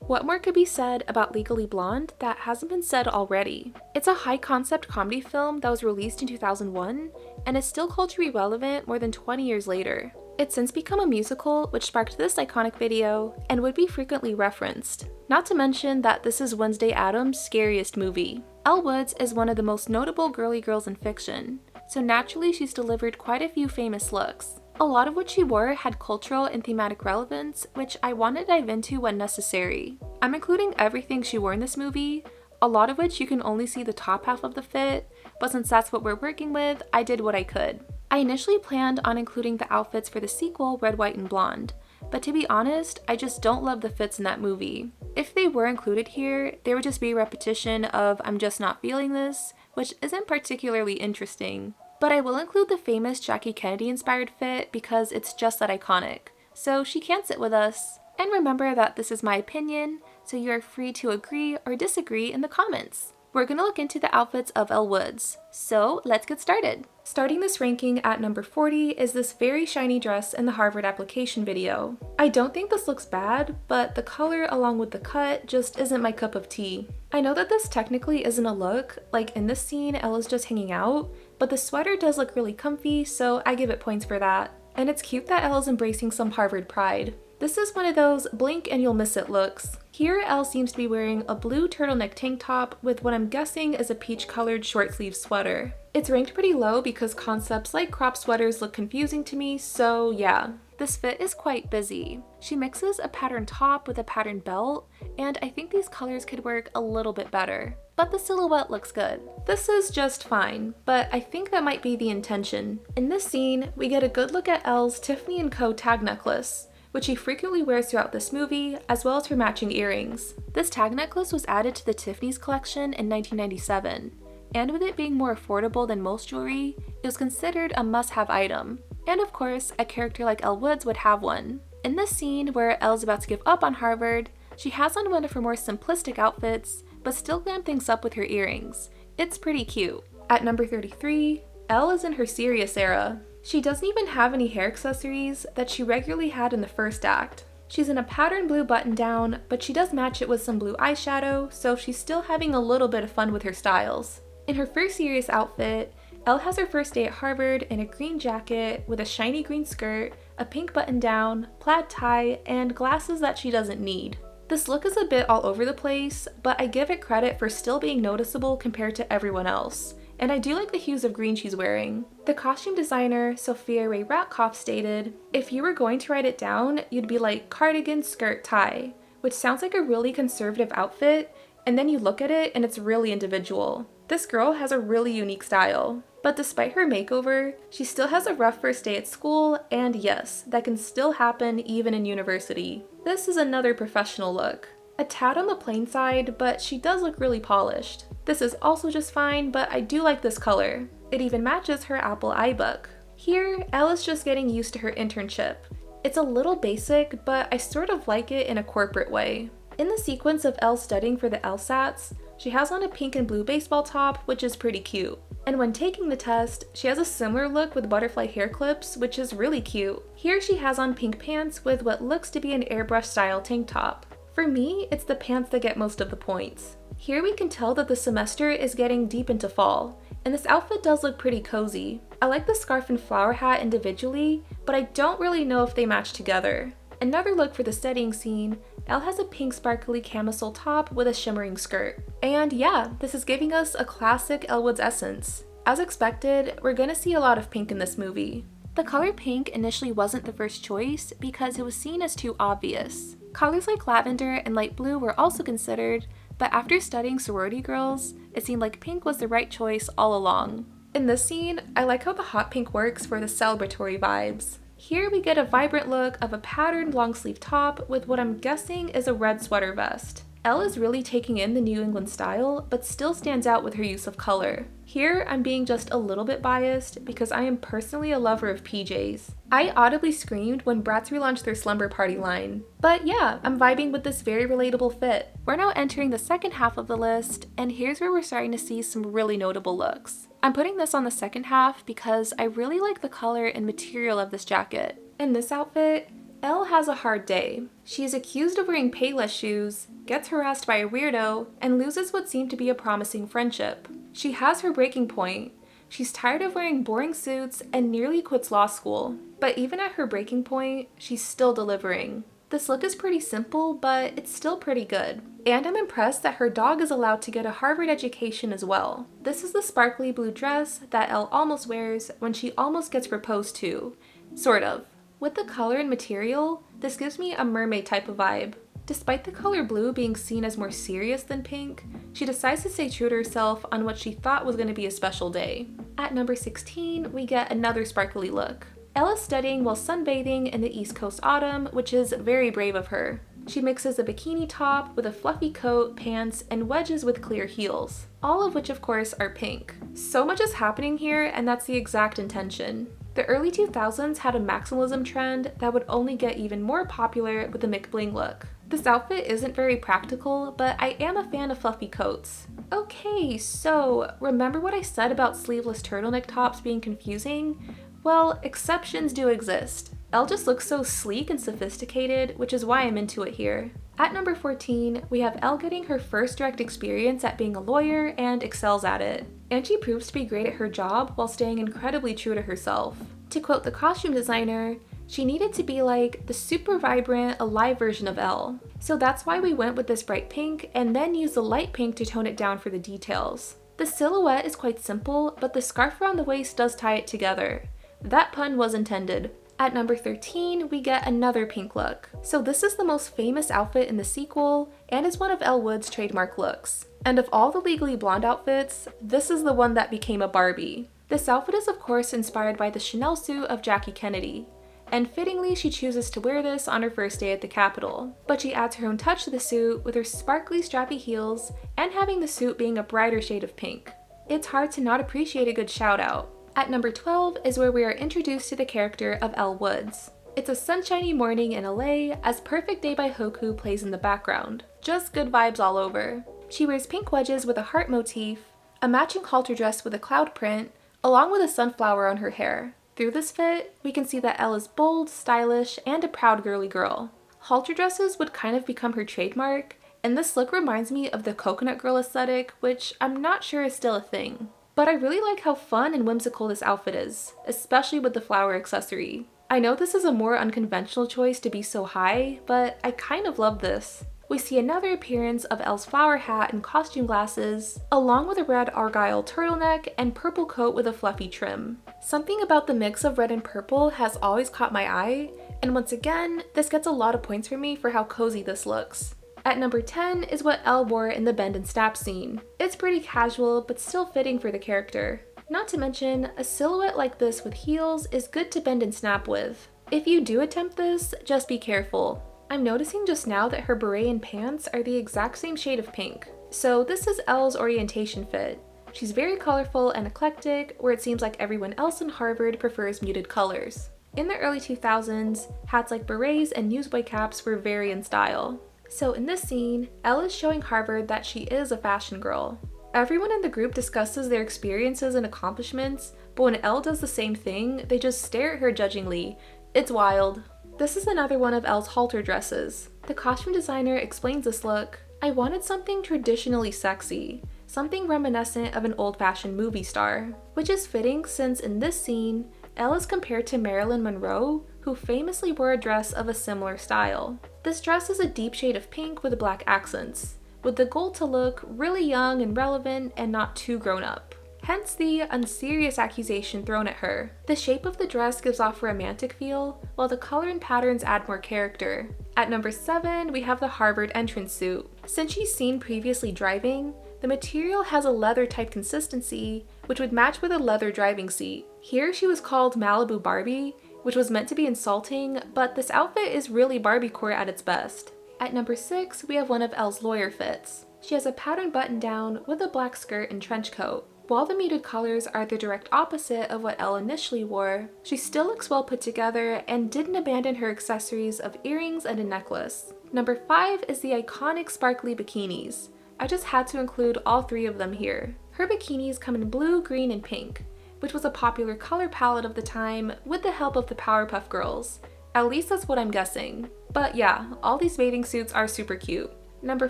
What more could be said about Legally Blonde that hasn't been said already? It's a high-concept comedy film that was released in 2001 and is still culturally relevant more than 20 years later. It's since become a musical, which sparked this iconic video and would be frequently referenced. Not to mention that this is Wednesday Addams' scariest movie. Elle Woods is one of the most notable girly girls in fiction, so naturally she's delivered quite a few famous looks. A lot of what she wore had cultural and thematic relevance, which I want to dive into when necessary. I'm including everything she wore in this movie, a lot of which you can only see the top half of the fit, but since that's what we're working with, I did what I could. I initially planned on including the outfits for the sequel, Red, White, and Blonde, but to be honest, I just don't love the fits in that movie. If they were included here, there would just be a repetition of I'm just not feeling this, which isn't particularly interesting. But I will include the famous Jackie Kennedy inspired fit because it's just that iconic, so she can sit with us. And remember that this is my opinion, so you are free to agree or disagree in the comments. We're going to look into the outfits of Elle Woods, so let's get started. Starting this ranking at number 40 is this very shiny dress in the Harvard application video. I don't think this looks bad, but the color along with the cut just isn't my cup of tea. I know that this technically isn't a look, like in this scene Elle is just hanging out, but the sweater does look really comfy, so I give it points for that. And it's cute that Elle is embracing some Harvard pride. This is one of those blink and you'll miss it looks. Here Elle seems to be wearing a blue turtleneck tank top with what I'm guessing is a peach colored short sleeve sweater. It's ranked pretty low because concepts like crop sweaters look confusing to me, so yeah. This fit is quite busy. She mixes a patterned top with a patterned belt, and I think these colors could work a little bit better. But the silhouette looks good. This is just fine, but I think that might be the intention. In this scene, we get a good look at Elle's Tiffany & Co. tag necklace, which she frequently wears throughout this movie, as well as her matching earrings. This tag necklace was added to the Tiffany's collection in 1997, and with it being more affordable than most jewelry, it was considered a must-have item. And of course, a character like Elle Woods would have one. In this scene where Elle's about to give up on Harvard, she has on one of her more simplistic outfits, but still glam things up with her earrings. It's pretty cute. At number 33, Elle is in her serious era. She doesn't even have any hair accessories that she regularly had in the first act. She's in a patterned blue button down, but she does match it with some blue eyeshadow, so she's still having a little bit of fun with her styles. In her first serious outfit, Elle has her first day at Harvard in a green jacket with a shiny green skirt, a pink button down, plaid tie, and glasses that she doesn't need. This look is a bit all over the place, but I give it credit for still being noticeable compared to everyone else, and I do like the hues of green she's wearing. The costume designer, Sophia Ray Ratkoff, stated, "If you were going to write it down, you'd be like cardigan, skirt, tie," which sounds like a really conservative outfit, and then you look at it and it's really individual. This girl has a really unique style. But despite her makeover, she still has a rough first day at school, and yes, that can still happen even in university. This is another professional look. A tad on the plain side, but she does look really polished. This is also just fine, but I do like this color. It even matches her Apple iBook. Here, Elle is just getting used to her internship. It's a little basic, but I sort of like it in a corporate way. In the sequence of Elle studying for the LSATs, she has on a pink and blue baseball top, which is pretty cute. And when taking the test, she has a similar look with butterfly hair clips, which is really cute. Here she has on pink pants with what looks to be an airbrush style tank top. For me, it's the pants that get most of the points. Here we can tell that the semester is getting deep into fall, and this outfit does look pretty cozy. I like the scarf and flower hat individually, but I don't really know if they match together. Another look for the studying scene, Elle has a pink sparkly camisole top with a shimmering skirt. And yeah, this is giving us a classic Elle Woods essence. As expected, we're gonna see a lot of pink in this movie. The color pink initially wasn't the first choice because it was seen as too obvious. Colors like lavender and light blue were also considered, but after studying sorority girls, it seemed like pink was the right choice all along. In this scene, I like how the hot pink works for the celebratory vibes. Here we get a vibrant look of a patterned long sleeve top with what I'm guessing is a red sweater vest. Elle is really taking in the New England style, but still stands out with her use of color. Here, I'm being just a little bit biased because I am personally a lover of PJs. I audibly screamed when Bratz relaunched their slumber party line. But yeah, I'm vibing with this very relatable fit. We're now entering the second half of the list, and here's where we're starting to see some really notable looks. I'm putting this on the second half because I really like the color and material of this jacket. In this outfit, Elle has a hard day. She is accused of wearing Payless shoes, gets harassed by a weirdo, and loses what seemed to be a promising friendship. She has her breaking point. She's tired of wearing boring suits and nearly quits law school. But even at her breaking point, she's still delivering. This look is pretty simple, but it's still pretty good. And I'm impressed that her dog is allowed to get a Harvard education as well. This is the sparkly blue dress that Elle almost wears when she almost gets proposed to. Sort of. With the color and material, this gives me a mermaid type of vibe. Despite the color blue being seen as more serious than pink, she decides to stay true to herself on what she thought was going to be a special day. At number 16, we get another sparkly look. Elle is studying while sunbathing in the East Coast autumn, which is very brave of her. She mixes a bikini top with a fluffy coat, pants, and wedges with clear heels, all of which of course are pink. So much is happening here, and that's the exact intention. The early 2000s had a maximalism trend that would only get even more popular with the McBling look. This outfit isn't very practical, but I am a fan of fluffy coats. Okay, so remember what I said about sleeveless turtleneck tops being confusing? Well, exceptions do exist. Elle just looks so sleek and sophisticated, which is why I'm into it here. At number 14, we have Elle getting her first direct experience at being a lawyer and excels at it. And she proves to be great at her job while staying incredibly true to herself. To quote the costume designer, she needed to be like the super vibrant, alive version of Elle. So that's why we went with this bright pink and then used the light pink to tone it down for the details. The silhouette is quite simple, but the scarf around the waist does tie it together. That pun was intended. At number 13, we get another pink look. So this is the most famous outfit in the sequel, and is one of Elle Woods' trademark looks. And of all the Legally Blonde outfits, this is the one that became a Barbie. This outfit is of course inspired by the Chanel suit of Jackie Kennedy. And fittingly, she chooses to wear this on her first day at the Capitol. But she adds her own touch to the suit with her sparkly strappy heels and having the suit being a brighter shade of pink. It's hard to not appreciate a good shout out. At number 12 is where we are introduced to the character of Elle Woods. It's a sunshiny morning in LA as Perfect Day by Hoku plays in the background. Just good vibes all over. She wears pink wedges with a heart motif, a matching halter dress with a cloud print, along with a sunflower on her hair. Through this fit, we can see that Elle is bold, stylish, and a proud girly girl. Halter dresses would kind of become her trademark, and this look reminds me of the coconut girl aesthetic, which I'm not sure is still a thing. But I really like how fun and whimsical this outfit is, especially with the flower accessory. I know this is a more unconventional choice to be so high, but I kind of love this. We see another appearance of Elle's flower hat and costume glasses, along with a red argyle turtleneck and purple coat with a fluffy trim. Something about the mix of red and purple has always caught my eye, and once again, this gets a lot of points for me for how cozy this looks. At number 10 is what Elle wore in the bend and snap scene. It's pretty casual, but still fitting for the character. Not to mention, a silhouette like this with heels is good to bend and snap with. If you do attempt this, just be careful. I'm noticing just now that her beret and pants are the exact same shade of pink. So this is Elle's orientation fit. She's very colorful and eclectic, where it seems like everyone else in Harvard prefers muted colors. In the early 2000s, hats like berets and newsboy caps were very in style. So in this scene, Elle is showing Harvard that she is a fashion girl. Everyone in the group discusses their experiences and accomplishments, but when Elle does the same thing, they just stare at her judgingly. It's wild. This is another one of Elle's halter dresses. The costume designer explains this look. I wanted something traditionally sexy, something reminiscent of an old-fashioned movie star, which is fitting since in this scene, Elle is compared to Marilyn Monroe, who famously wore a dress of a similar style. This dress is a deep shade of pink with black accents, with the goal to look really young and relevant and not too grown up. Hence the unserious accusation thrown at her. The shape of the dress gives off a romantic feel, while the color and patterns add more character. At number 7, we have the Harvard entrance suit. Since she's seen previously driving, the material has a leather type consistency, which would match with a leather driving seat. Here she was called Malibu Barbie, which was meant to be insulting, but this outfit is really Barbiecore at its best. At number 6, we have one of Elle's lawyer fits. She has a patterned button down with a black skirt and trench coat. While the muted colors are the direct opposite of what Elle initially wore, she still looks well put together and didn't abandon her accessories of earrings and a necklace. Number 5 is the iconic sparkly bikinis. I just had to include all 3 of them here. Her bikinis come in blue, green, and pink, which was a popular color palette of the time with the help of the Powerpuff Girls. At least that's what I'm guessing. But yeah, all these bathing suits are super cute. Number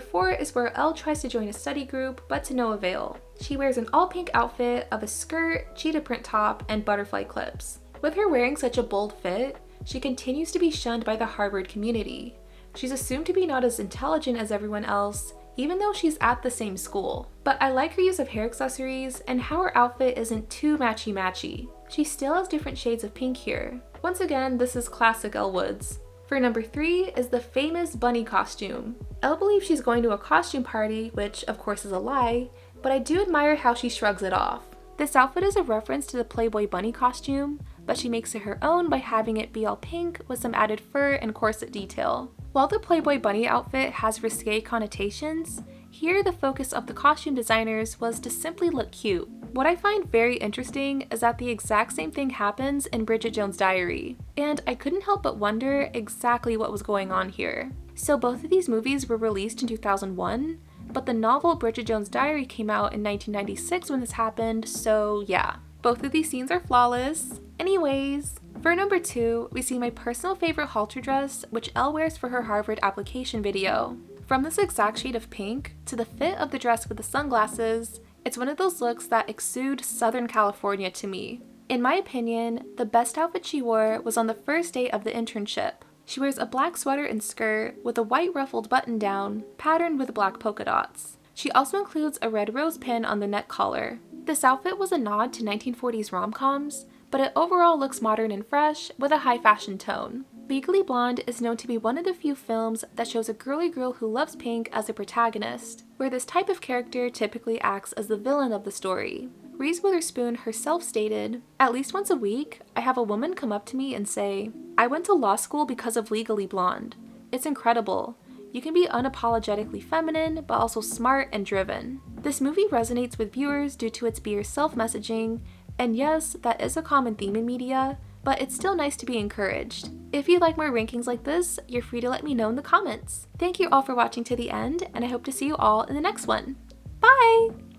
4 is where Elle tries to join a study group, but to no avail. She wears an all-pink outfit of a skirt, cheetah print top, and butterfly clips. With her wearing such a bold fit, she continues to be shunned by the Harvard community. She's assumed to be not as intelligent as everyone else, even though she's at the same school. But I like her use of hair accessories and how her outfit isn't too matchy-matchy. She still has different shades of pink here. Once again, this is classic Elle Woods. For number 3 is the famous bunny costume. Elle believes she's going to a costume party, which of course is a lie, but I do admire how she shrugs it off. This outfit is a reference to the Playboy bunny costume, but she makes it her own by having it be all pink with some added fur and corset detail. While the Playboy bunny outfit has risque connotations, here the focus of the costume designers was to simply look cute. What I find very interesting is that the exact same thing happens in Bridget Jones' Diary, and I couldn't help but wonder exactly what was going on here. So both of these movies were released in 2001, but the novel Bridget Jones' Diary came out in 1996 when this happened, so yeah. Both of these scenes are flawless. Anyways, for number 2, we see my personal favorite halter dress, which Elle wears for her Harvard application video. From this exact shade of pink, to the fit of the dress with the sunglasses, it's one of those looks that exude Southern California to me. In my opinion, the best outfit she wore was on the first day of the internship. She wears a black sweater and skirt with a white ruffled button down, patterned with black polka dots. She also includes a red rose pin on the neck collar. This outfit was a nod to 1940s rom-coms, but it overall looks modern and fresh with a high fashion tone. Legally Blonde is known to be one of the few films that shows a girly girl who loves pink as a protagonist, where this type of character typically acts as the villain of the story. Reese Witherspoon herself stated, "At least once a week, I have a woman come up to me and say, 'I went to law school because of Legally Blonde.' It's incredible. You can be unapologetically feminine, but also smart and driven." This movie resonates with viewers due to its be yourself messaging, and yes, that is a common theme in media, but it's still nice to be encouraged. If you like more rankings like this, you're free to let me know in the comments. Thank you all for watching to the end, and I hope to see you all in the next one. Bye!